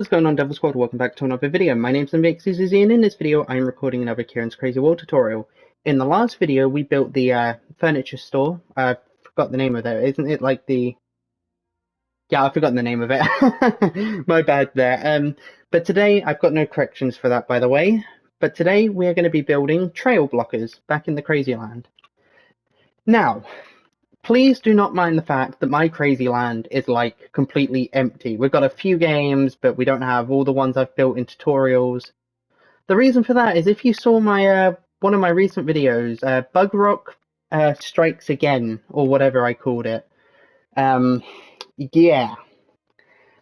What's going on, Devil Squad? Welcome back to another video. My name's Ciaran, and in this video I'm recording another Ciaran's Crazy World tutorial. In the last video we built the furniture store. I forgot the name of it. Isn't it like the... Yeah, I've forgotten the name of it. My bad there. But today I've got no corrections for that, by the way. But today we're going to be building trail blockers back in the Crazy Land. Now, please do not mind the fact that my Crazy Land is like completely empty. We've got a few games, but we don't have all the ones I've built in tutorials. The reason for that is if you saw my one of my recent videos, Bug Rock Strikes Again, or whatever I called it. Yeah.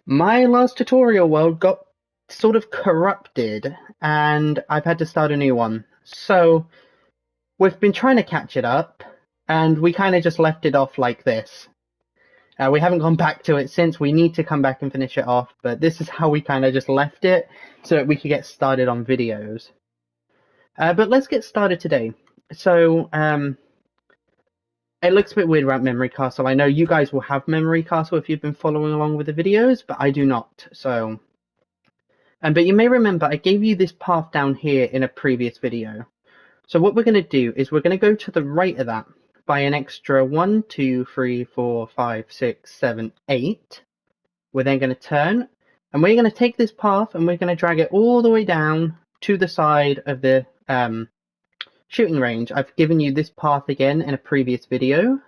My last tutorial world got sort of corrupted, and I've had to start a new one. So, we've been trying to catch it up, and we kind of just left it off like this. We haven't gone back to it since. We need to come back and finish it off, but this is how we kind of just left it so that we could get started on videos. But let's get started today. So, it looks a bit weird about Memory Castle. I know you guys will have Memory Castle if you've been following along with the videos, but I do not. So, but you may remember I gave you this path down here in a previous video. So what we're going to do is we're going to go to the right of that by an extra 1, 2, 3, 4, 5, 6, 7, 8. We're then going to turn, and we're going to take this path and we're going to drag it all the way down to the side of the shooting range. I've given you this path again in a previous video,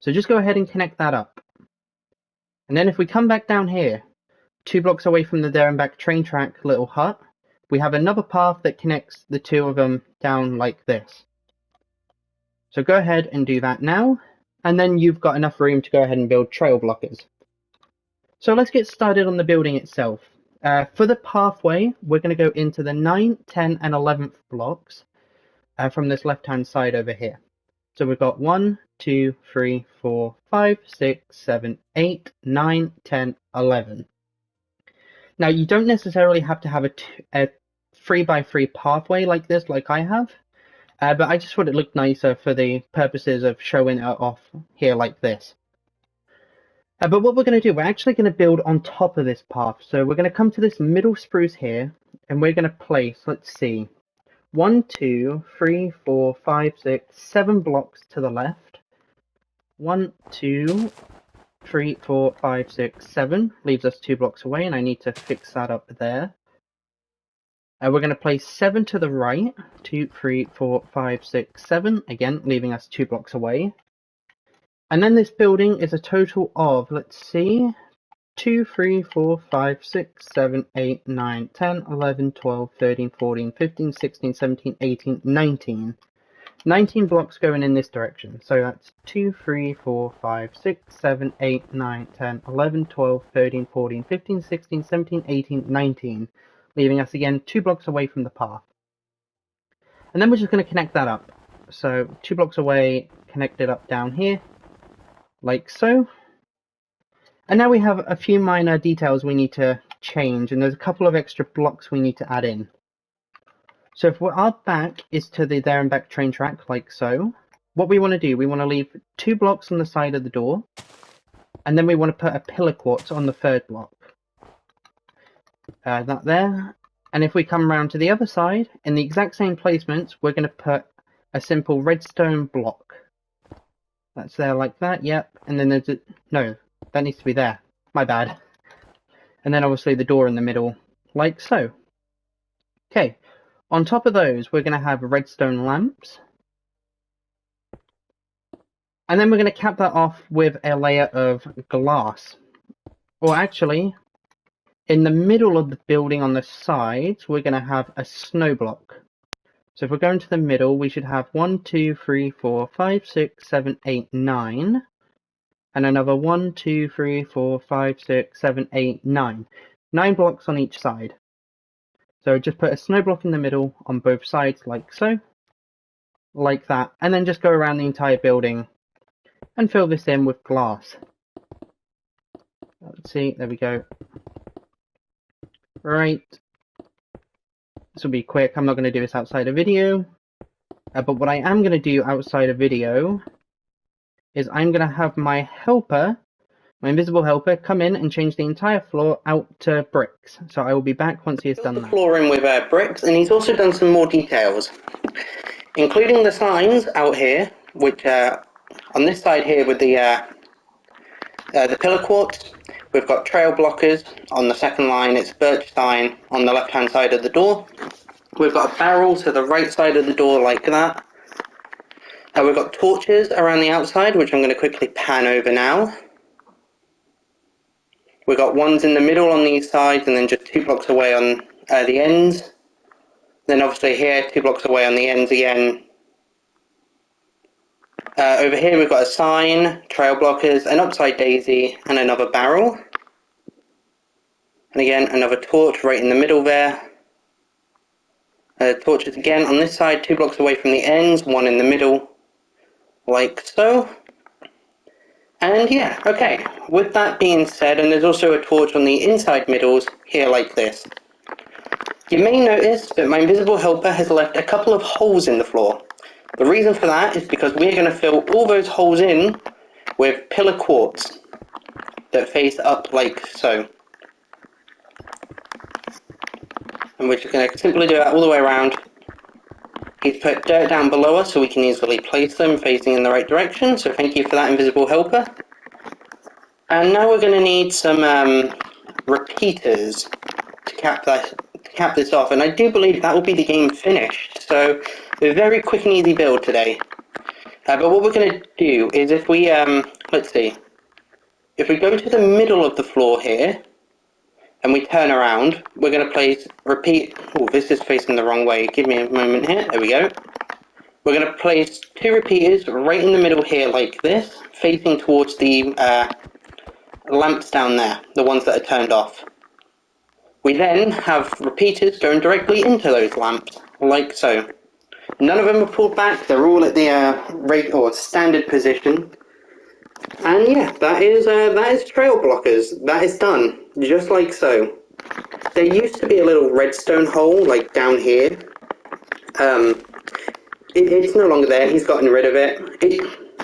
so just go ahead and connect that up. And then if we come back down here, 2 blocks away from the there and back train track little hut, we have another path that connects the two of them down like this. So go ahead and do that now, and then you've got enough room to go ahead and build trail blockers. So let's get started on the building itself. For the pathway, we're going to go into the 9th, 10th, and 11th blocks from this left-hand side over here. So we've got 1, 2, 3, 4, 5, 6, 7, 8, 9, 10, 11. Now, you don't necessarily have to have a 3x3 pathway like this, like I have, but I just thought it looked nicer for the purposes of showing it off here like this. But what we're going to do, we're actually going to build on top of this path. So we're going to come to this middle spruce here, and we're going to place, let's see, 1, 2, 3, 4, 5, 6, 7 blocks to the left. 1, 2, 3, 4, 5, 6, 7. Leaves us 2 blocks away, and I need to fix that up there. We're going to place 7 to the right. 2, 3, 4, 5, 6, 7. Again, leaving us 2 blocks away. And then this building is a total of, let's see, 2, 3, 4, 5, 6, 7, 8, 9, 10, 11, 12, 13, 14, 15, 16, 17, 18, 19. 19 blocks going in this direction. So that's 2, 3, 4, 5, 6, 7, 8, 9, 10, 11, 12, 13, 14, 15, 16, 17, 18, 19. Leaving us again 2 blocks away from the path. And then we're just going to connect that up. So 2 blocks away, connect it up down here, like so. And now we have a few minor details we need to change, and there's a couple of extra blocks we need to add in. So if our back is to the there and back train track, like so, what we want to do, we want to leave 2 blocks on the side of the door, and then we want to put a pillar quartz on the 3rd block. That there. And if we come around to the other side, in the exact same placements, we're going to put a simple redstone block. That's there like that, yep. And then there's no, that needs to be there. My bad. And then obviously the door in the middle, like so. Okay, on top of those, we're going to have redstone lamps. And then we're going to cap that off with a layer of glass. Or actually, in the middle of the building on the sides, we're going to have a snow block. So if we're going to the middle, we should have 1, 2, 3, 4, 5, 6, 7, 8, 9. And another 1, 2, 3, 4, 5, 6, 7, 8, 9. 9 blocks on each side. So just put a snow block in the middle on both sides, like so. Like that. And then just go around the entire building and fill this in with glass. Let's see, there we go. Right. This will be quick. I'm not going to do this outside a video. But what I am going to do outside a video is I'm going to have my helper my invisible helper, come in and change the entire floor out to bricks. So I will be back once he has done that. The floor in with bricks, and he's also done some more details, including the signs out here, which on this side here with the pillar quartz, we've got trail blockers on the second line. It's birch sign on the left hand side of the door. We've got a barrel to the right side of the door like that. We've got torches around the outside, which I'm going to quickly pan over now. We've got ones in the middle on these sides, and then just 2 blocks away on the ends. Then obviously here, 2 blocks away on the ends again. Over here we've got a sign, trail blockers, an upside daisy, and another barrel. And again, another torch right in the middle there. Torches again on this side, 2 blocks away from the ends, one in the middle, like so. And yeah, okay, with that being said, and there's also a torch on the inside middles here like this. You may notice that my invisible helper has left a couple of holes in the floor. The reason for that is because we're going to fill all those holes in with pillar quartz that face up like so. And we're just going to simply do that all the way around. He's put dirt down below us so we can easily place them facing in the right direction, so thank you for that, invisible helper. And now we're going to need some repeaters to cap this off, and I do believe that will be the game finished. So a very quick and easy build today. But what we're going to do is if we, let's see, if we go to the middle of the floor here, and we turn around, we're going to place repeat. Oh, this is facing the wrong way. Give me a moment here. There we go. We're going to place 2 repeaters right in the middle here like this, facing towards the lamps down there, the ones that are turned off. We then have repeaters going directly into those lamps, like so. None of them are pulled back. They're all at the standard position. And yeah, that is trail blockers. That is done, just like so. There used to be a little redstone hole, like down here. It's no longer there. He's gotten rid of it.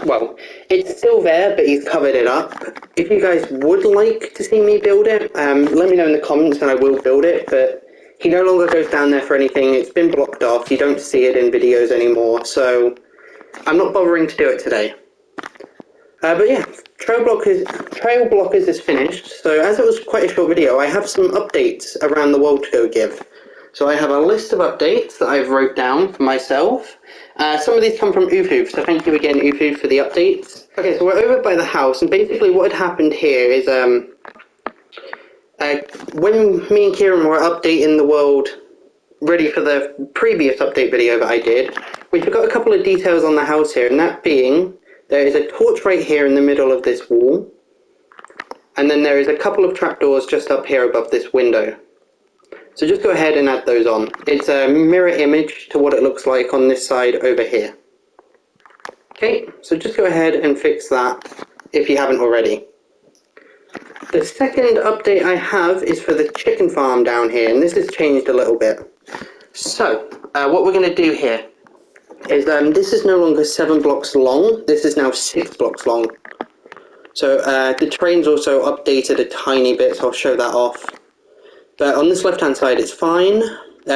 Well, it's still there, but he's covered it up. If you guys would like to see me build it, let me know in the comments and I will build it, but he no longer goes down there for anything. It's been blocked off. You don't see it in videos anymore, so I'm not bothering to do it today. But yeah, Trail Blockers is finished, so as it was quite a short video, I have some updates around the world to go give. So I have a list of updates that I've wrote down for myself. Some of these come from Ufu, so thank you again, Ufu, for the updates. Okay, so we're over by the house, and basically what had happened here is when me and Ciaran were updating the world ready for the previous update video that I did, we forgot a couple of details on the house here, and that being there is a torch right here in the middle of this wall, and then there is a couple of trapdoors just up here above this window. So just go ahead and add those on. It's a mirror image to what it looks like on this side over here. Okay, so just go ahead and fix that if you haven't already. The second update I have is for the chicken farm down here, and this has changed a little bit. So, what we're going to do here is this is no longer 7 blocks long, this is now 6 blocks long. So the terrain's also updated a tiny bit, so I'll show that off. But on this left hand side it's fine.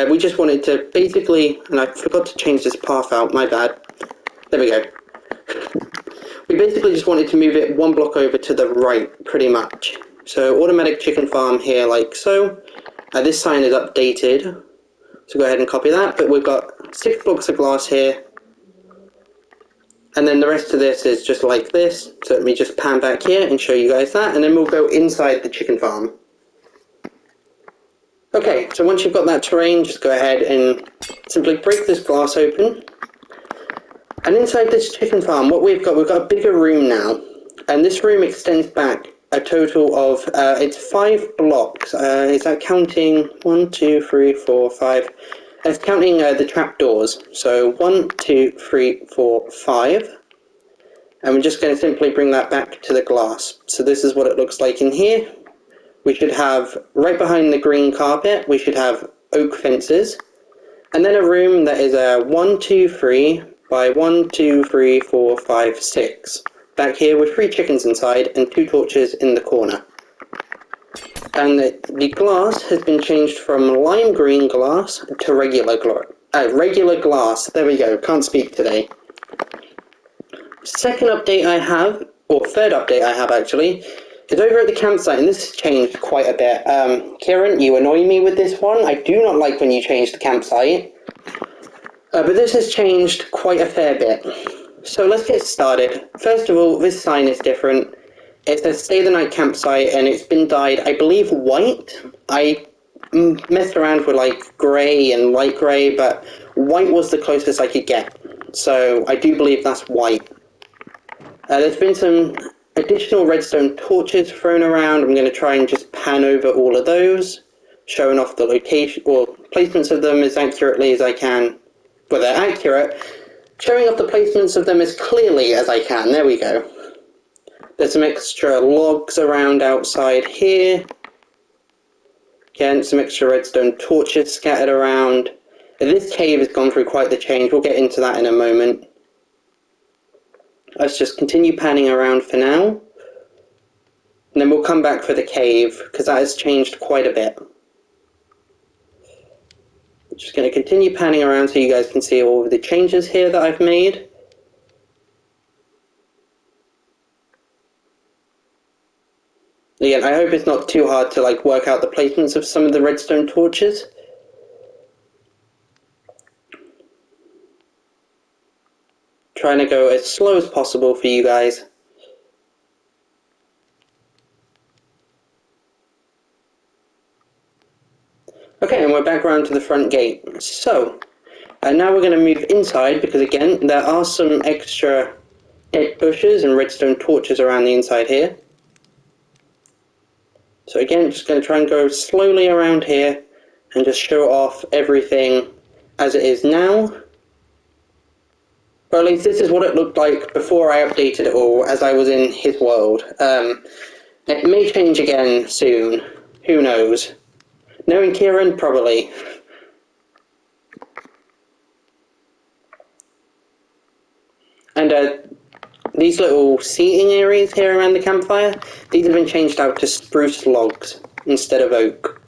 We just wanted to basically, and I forgot to change this path out, my bad. There we go. We basically just wanted to move it 1 block over to the right, pretty much. So automatic chicken farm here like so. This sign is updated, so go ahead and copy that, but we've got 6 blocks of glass here. And then the rest of this is just like this, so let me just pan back here and show you guys that, and then we'll go inside the chicken farm. Okay, so once you've got that terrain, just go ahead and simply break this glass open. And inside this chicken farm, what we've got a bigger room now, and this room extends back a total of, it's 5 blocks. Is that counting 1, 2, 3, 4, 5? It's counting the trapdoors. So 1, 2, 3, 4, 5. And we're just going to simply bring that back to the glass. So this is what it looks like in here. We should have, right behind the green carpet, we should have oak fences. And then a room that is 1, 2, 3 by 1, 2, 3, 4, 5, 6. back here with 3 chickens inside and 2 torches in the corner. And the glass has been changed from lime green glass to regular glass. There we go, can't speak today. Second update I have, or third update I have actually, is over at the campsite, and this has changed quite a bit. Ciaran, you annoy me with this one. I do not like when you change the campsite. But this has changed quite a fair bit. So let's get started. First of all, this sign is different. It says stay the night campsite, and it's been dyed, I believe, white. I messed around with like grey and light grey, but white was the closest I could get. So I do believe that's white. There's been some additional redstone torches thrown around. I'm going to try and just pan over all of those, showing off the location or placements of them as accurately as I can. Well, they're accurate. Showing off the placements of them as clearly as I can. There we go. There's some extra logs around outside here. Again, some extra redstone torches scattered around. This cave has gone through quite the change. We'll get into that in a moment. Let's just continue panning around for now. And then we'll come back for the cave, because that has changed quite a bit. Just going to continue panning around so you guys can see all of the changes here that I've made. Again, I hope it's not too hard to like work out the placements of some of the redstone torches. Trying to go as slow as possible for you guys. Okay, and we're back around to the front gate. So, now we're going to move inside because again, there are some extra dead bushes and redstone torches around the inside here. So again, just going to try and go slowly around here and just show off everything as it is now. Or at least this is what it looked like before I updated it all as I was in his world. It may change again soon. Who knows? Knowing Ciaran, probably. And these little seating areas here around the campfire, these have been changed out to spruce logs instead of oak.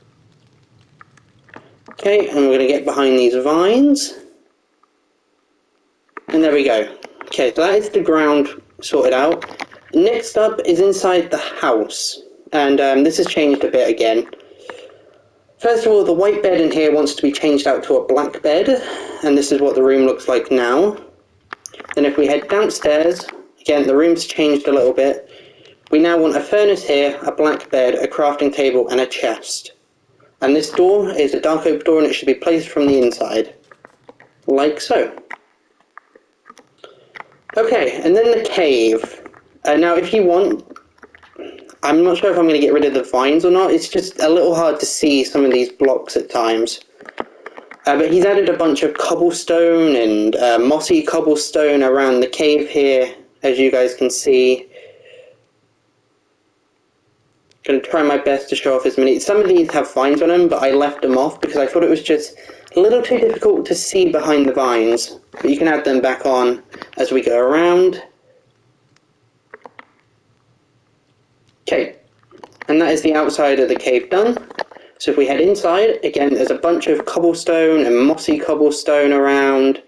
Okay, and we're going to get behind these vines. And there we go. Okay, so that is the ground sorted out. Next up is inside the house. And this has changed a bit again. First of all, the white bed in here wants to be changed out to a black bed. And this is what the room looks like now. Then if we head downstairs, again, the room's changed a little bit. We now want a furnace here, a black bed, a crafting table, and a chest. And this door is a dark oak door, and it should be placed from the inside. Like so. Okay, and then the cave. Now, if you want, I'm not sure if I'm going to get rid of the vines or not. It's just a little hard to see some of these blocks at times. But he's added a bunch of cobblestone and mossy cobblestone around the cave here, as you guys can see. Going to try my best to show off as many. Some of these have vines on them, but I left them off because I thought it was just a little too difficult to see behind the vines. But you can add them back on as we go around. Okay, and that is the outside of the cave done. So if we head inside, again, there's a bunch of cobblestone and mossy cobblestone around.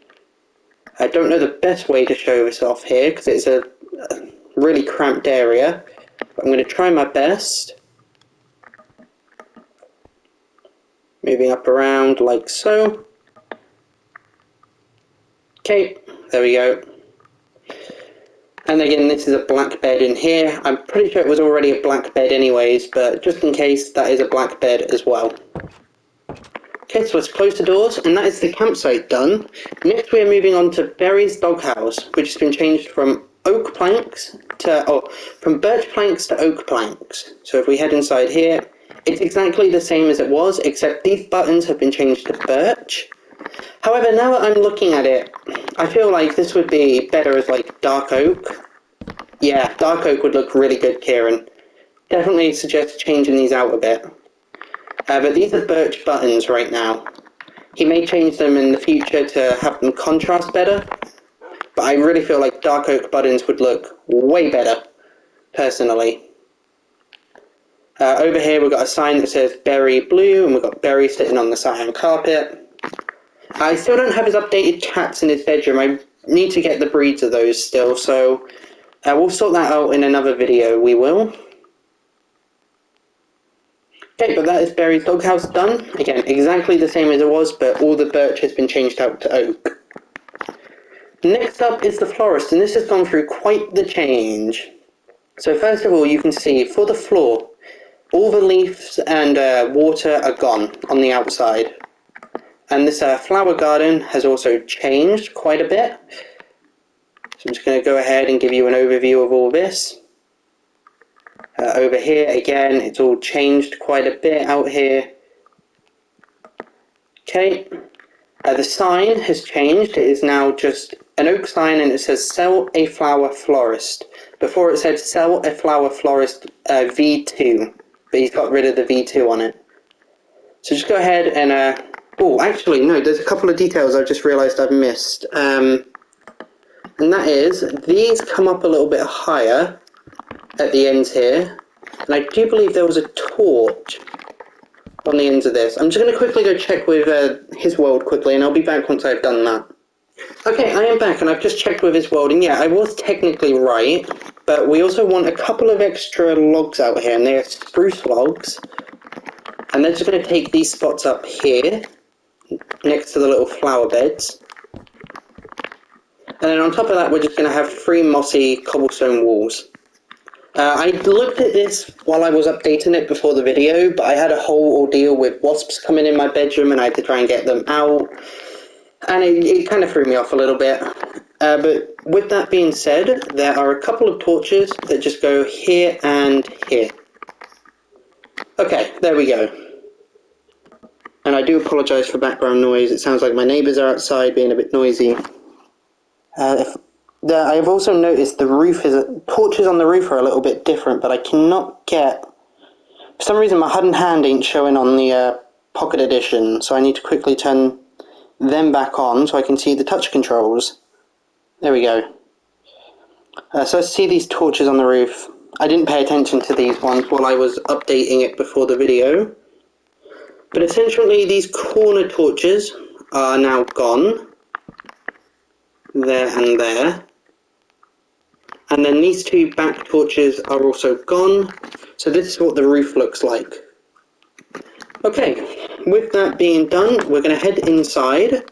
I don't know the best way to show this off here because it's a really cramped area. But I'm going to try my best. Moving up around like so. Okay, there we go. And again, this is a black bed in here. I'm pretty sure it was already a black bed anyways, but just in case, that is a black bed as well. Okay, so let's close the doors, and that is the campsite done. Next we are moving on to Berry's doghouse, which has been changed from oak planks to, from birch planks to oak planks. So if we head inside here, it's exactly the same as it was, except these buttons have been changed to birch. However, now that I'm looking at it, I feel like this would be better as like dark oak. Yeah, dark oak would look really good, Ciaran. Definitely suggest changing these out a bit. But these are birch buttons right now. He may change them in the future to have them contrast better. but I really feel like dark oak buttons would look way better, personally. Over here we've got a sign that says Berry Blue, and we've got Berry sitting on the satin carpet. I still don't have his updated cats in his bedroom. I need to get the breeds of those still, so we'll sort that out in another video, we will. Okay, but that is Berry's doghouse done. Again, exactly the same as it was, but all the birch has been changed out to oak. Next up is the florist, and this has gone through quite the change. So first of all, you can see for the floor, all the leaves and water are gone on the outside. And this flower garden has also changed quite a bit. So I'm just going to go ahead and give you an overview of all this. Over here, again, it's all changed quite a bit out here. Okay, the sign has changed. It is now just an oak sign, and it says sell a flower florist. Before it said sell a flower florist V2, but he's got rid of the V2 on it. So just go ahead and oh, actually, no, there's a couple of details I've just realised I've missed. And that is, these come up a little bit higher at the ends here. And I do believe there was a torch on the ends of this. I'm just going to quickly go check with his world quickly, and I'll be back once I've done that. Okay, I am back, and I've just checked with his world, and yeah, I was technically right, but we also want a couple of extra logs out here, and they are spruce logs. And they're just going to take these spots up here, next to the little flower beds. And then on top of that, we're just going to have 3 mossy cobblestone walls. I looked at this while I was updating it before the video, but I had a whole ordeal with wasps coming in my bedroom, and I had to try and get them out. And it kind of threw me off a little bit. But with that being said, there are a couple of torches that just go here and here. Okay, there we go. And I do apologise for background noise. It sounds like my neighbours are outside being a bit noisy. I've also noticed the roof torches on the roof are a little bit different, but I cannot get... For some reason my HUD and hand ain't showing on the Pocket Edition, so I need to quickly turn them back on so I can see the touch controls. There we go. So I see these torches on the roof. I didn't pay attention to these ones while I was updating it before the video. But essentially these corner torches are now gone. There and there. And then these 2 back torches are also gone. So this is what the roof looks like. Okay, with that being done, we're going to head inside.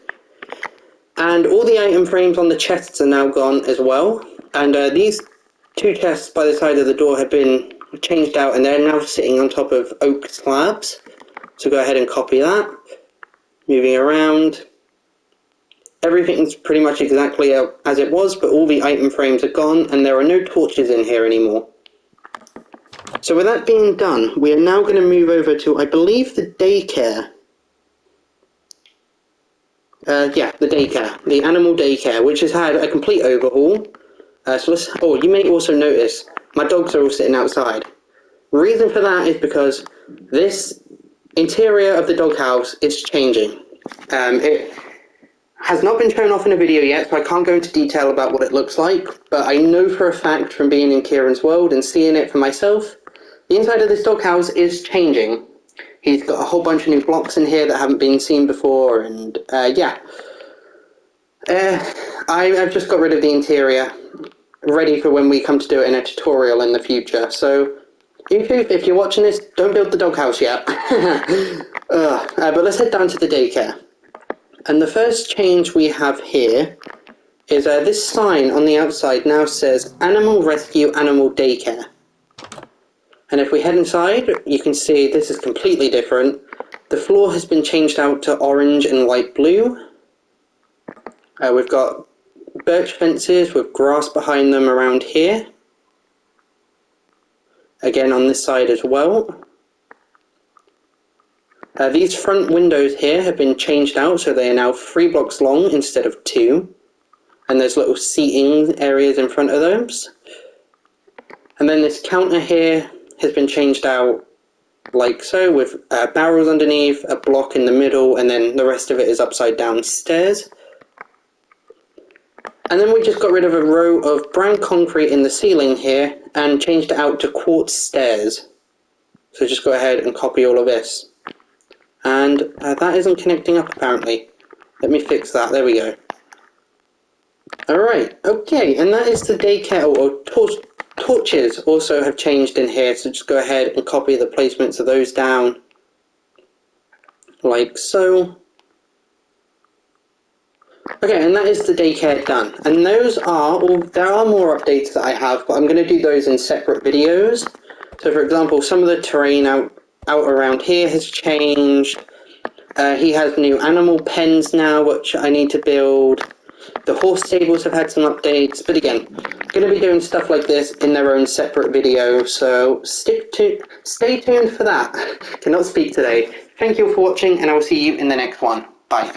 And all the item frames on the chests are now gone as well. And these 2 chests by the side of the door have been changed out, and they're now sitting on top of oak slabs. So go ahead and copy that. Moving around. Everything's pretty much exactly as it was, but all the item frames are gone, and there are no torches in here anymore. So with that being done, we are now going to move over to, I believe, the daycare. Yeah, the daycare. The animal daycare, which has had a complete overhaul. Oh, you may also notice, my dogs are all sitting outside. Reason for that is because this interior of the doghouse is changing. It has not been shown off in a video yet, so I can't go into detail about what it looks like, but I know for a fact from being in Ciaran's world and seeing it for myself, the inside of this doghouse is changing. He's got a whole bunch of new blocks in here that haven't been seen before, and yeah. I've just got rid of the interior, ready for when we come to do it in a tutorial in the future, so YouTube, if you're watching this, don't build the doghouse yet. But let's head down to the daycare. And the first change we have here is this sign on the outside now says Animal Rescue Animal Daycare. And if we head inside, you can see this is completely different. The floor has been changed out to orange and light blue. We've got birch fences with grass behind them around here. Again on this side as well. These front windows here have been changed out, so they are now 3 blocks long instead of 2. And there's little seating areas in front of those. And then this counter here has been changed out like so, with barrels underneath, a block in the middle, and then the rest of it is upside down stairs. And then we just got rid of a row of brown concrete in the ceiling here and changed it out to quartz stairs. So just go ahead and copy all of this. And that isn't connecting up apparently. Let me fix that, there we go. Alright, okay, and that is the daycare, or torches also have changed in here, so just go ahead and copy the placements of those down, like so. Okay, and that is the daycare done. And those are, there are more updates that I have, but I'm going to do those in separate videos. So for example, some of the terrain out around here has changed. He has new animal pens now, which I need to build. The horse stables have had some updates, but again, I'm going to be doing stuff like this in their own separate video, so stay tuned for that. Cannot speak today. Thank you for watching, and I will see you in the next one. Bye.